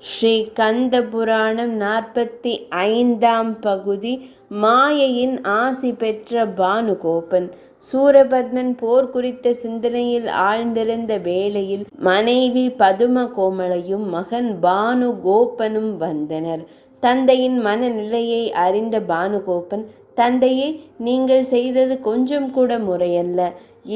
ஸ்ரீ கந்த புராணம் 45ஆம் பகுதி. மாயையின் ஆசி பெற்ற பானுகோபன். சூரபத்மன் போர் குறித்த சிந்தனையில் ஆழ்ந்திருந்த வேளையில் மனைவி பதும கோமளையும் மகன் பானுகோபனும் வந்தனர். தந்தையின் மனநிலையை அறிந்த பானுகோபன், தந்தையே, நீங்கள் செய்தது கொஞ்சம் கூட முறையல்ல.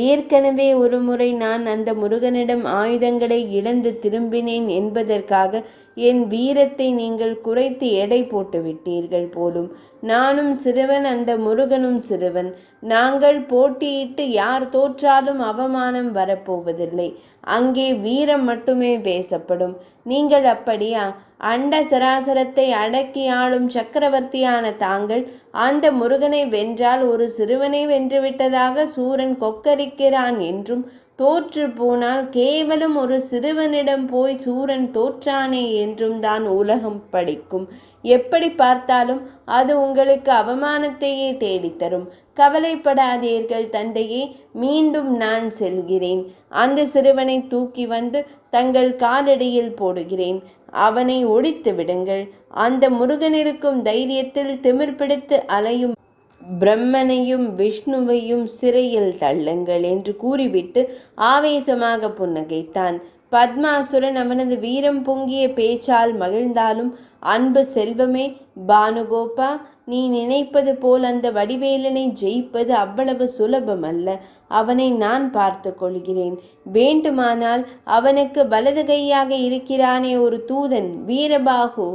ஏற்கனவே ஒரு முறை நான் அந்த முருகனிடம் ஆயுதங்களை இழந்து திரும்பினேன் என்பதற்காக என் வீரத்தை நீங்கள் குறைத்து எடை போட்டு விட்டீர்கள் போலும். நானும் சிறுவன், அந்த முருகனும் சிறுவன். நாங்கள் போட்டியிட்டு யார் தோற்றாலும் அவமானம் வரப்போவதில்லை. அங்கே வீரம் மட்டுமே பேசப்படும். நீங்கள் அப்படியா? அண்ட சராசரத்தை அடக்கி ஆளும் சக்கரவர்த்தியான தாங்கள் அந்த முருகனை வென்றால் ஒரு சிறுவனை வென்றுவிட்டதாக சூரன் கொக்கரிக்கிறான் என்றும், தோற்று போனால் கேவலம் ஒரு சிறுவனிடம் போய் சூரன் தோற்றானே என்றும் தான் உலகம் படிக்கும். எப்படி பார்த்தாலும் அது உங்களுக்கு அவமானத்தையே தேடித்தரும். கவலைப்படாதீர்கள் தந்தையே, மீண்டும் நான் செல்கிறேன். அந்த சிறுவனை தூக்கி வந்து தங்கள் காலடியில் போடுகிறேன். அவனை ஒழித்து விடுங்கள். அந்த முருகனிருக்கும் தைரியத்தில் திமிர் பிடித்து அலையும் பிரம்மனையும் விஷ்ணுவையும் சிறையில் தள்ளுங்கள் என்று கூறிவிட்டு ஆவேசமாக புன்னகைத்தான். பத்மாசுரன் அவனது வீரம் பொங்கிய பேச்சால் மகிழ்ந்தாலும், அன்பு செல்வமே பானுகோபா, நீ நினைப்பது போல் அந்த வடிவேலனை ஜெயிப்பது அவ்வளவு சுலபமல்ல. அவனை நான் பார்த்து கொள்கிறேன். வேண்டுமானால் அவனுக்கு வலது கையாக இருக்கிறானே ஒரு தூதன், வீரபாகு,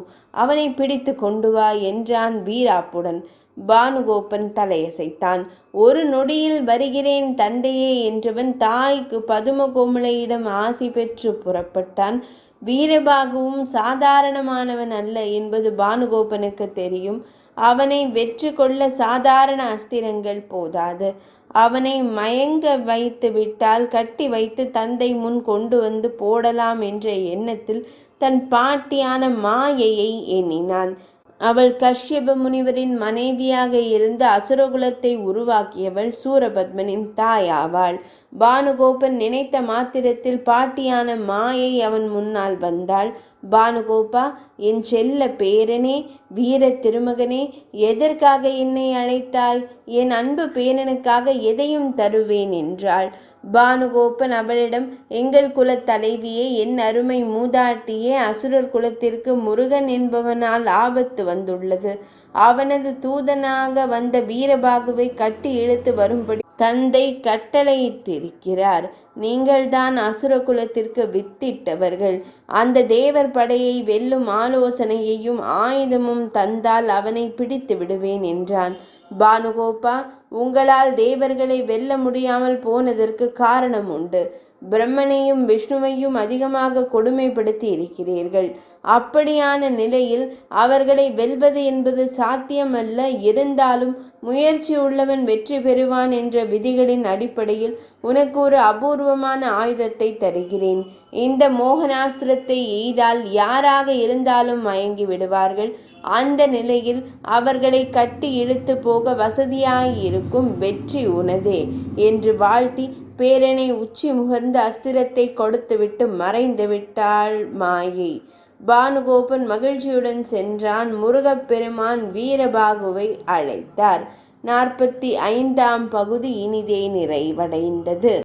அவனை பிடித்து கொண்டு வா என்றான் வீராப்புடன். பானுகோபன் தலையசைத்தான். ஒரு நொடியில் வருகிறேன் தந்தையே என்றவன் தாய்க்கு பதும கோமளையிடம் ஆசி பெற்று புறப்பட்டான். வீரபாகுவும் சாதாரணமானவன் அல்ல என்பது பானுகோபனுக்கு தெரியும். அவனை வெற்றி கொள்ள சாதாரண அஸ்திரங்கள் போதாது. அவனை மயங்க வைத்து விட்டால் கட்டி வைத்து தந்தை முன் கொண்டு வந்து போடலாம் என்ற எண்ணத்தில் தன் பாட்டியான மாயையை எண்ணினான். அவள் கஷ்யப முனிவரின் மனைவியாக இருந்து அசுரகுலத்தை உருவாக்கியவள் சூரபத்மனின் தாயாவாள். பானுகோபன் நினைத்த மாத்திரத்தில் பாட்டியான மாயை அவன் முன்னால் வந்தாள். பானுகோபா, என் செல்ல பேரனே, வீர திருமகனே, எதற்காக என்னை அழைத்தாய்? என் அன்பு பேரனுக்காக எதையும் தருவேன் என்றாள். பானுகோபன் அவளிடம், எங்கள் குலத் தலைவியே, என் அருமை மூதாட்டியே, அசுரர் குலத்திற்கு முருகன் என்பவனால் ஆபத்து வந்துள்ளது. அவனது தூதனாக வந்த வீரபாகுவை கட்டி இழுத்து வரும்படி தந்தை கட்டளையிட்டிருக்கிறார். நீங்கள்தான் அசுர குலத்திற்கு வித்திட்டவர்கள். அந்த தேவர் படையை வெல்லும் ஆலோசனையையும் ஆயுதமும் தந்தால் அவனை பிடித்து விடுவேன் என்றான். பானுகோபா, உங்களால் தேவர்களை வெல்ல முடியாமல் போனதற்கு காரணம் உண்டு. பிரம்மனையும் விஷ்ணுவையும் அதிகமாக கொடுமைப்படுத்தி இருக்கிறீர்கள். அப்படியான நிலையில் அவர்களை வெல்வது என்பது சாத்தியமல்ல. இருந்தாலும் முயற்சி உள்ளவன் வெற்றி பெறுவான் என்ற விதிகளின் அடிப்படையில் உனக்கு ஒரு அபூர்வமான ஆயுதத்தை தருகிறேன். இந்த மோகனாஸ்திரத்தை எய்தால் யாராக இருந்தாலும் மயங்கி விடுவார்கள். அந்த நிலையில் அவர்களை கட்டி இழுத்து போக வசதியாயிருக்கும். வெற்றி உனதே என்று வாழ்த்தி பேரனை உச்சி முகர்ந்து அஸ்திரத்தை கொடுத்துவிட்டு மறைந்து விட்டாள் மாயை. பானுகோபன் மகிழ்ச்சியுடன் சென்றான். முருகப்பெருமான் வீரபாகுவை அழைத்தார். 45ஆம் பகுதி இனிதே நிறைவடைந்தது.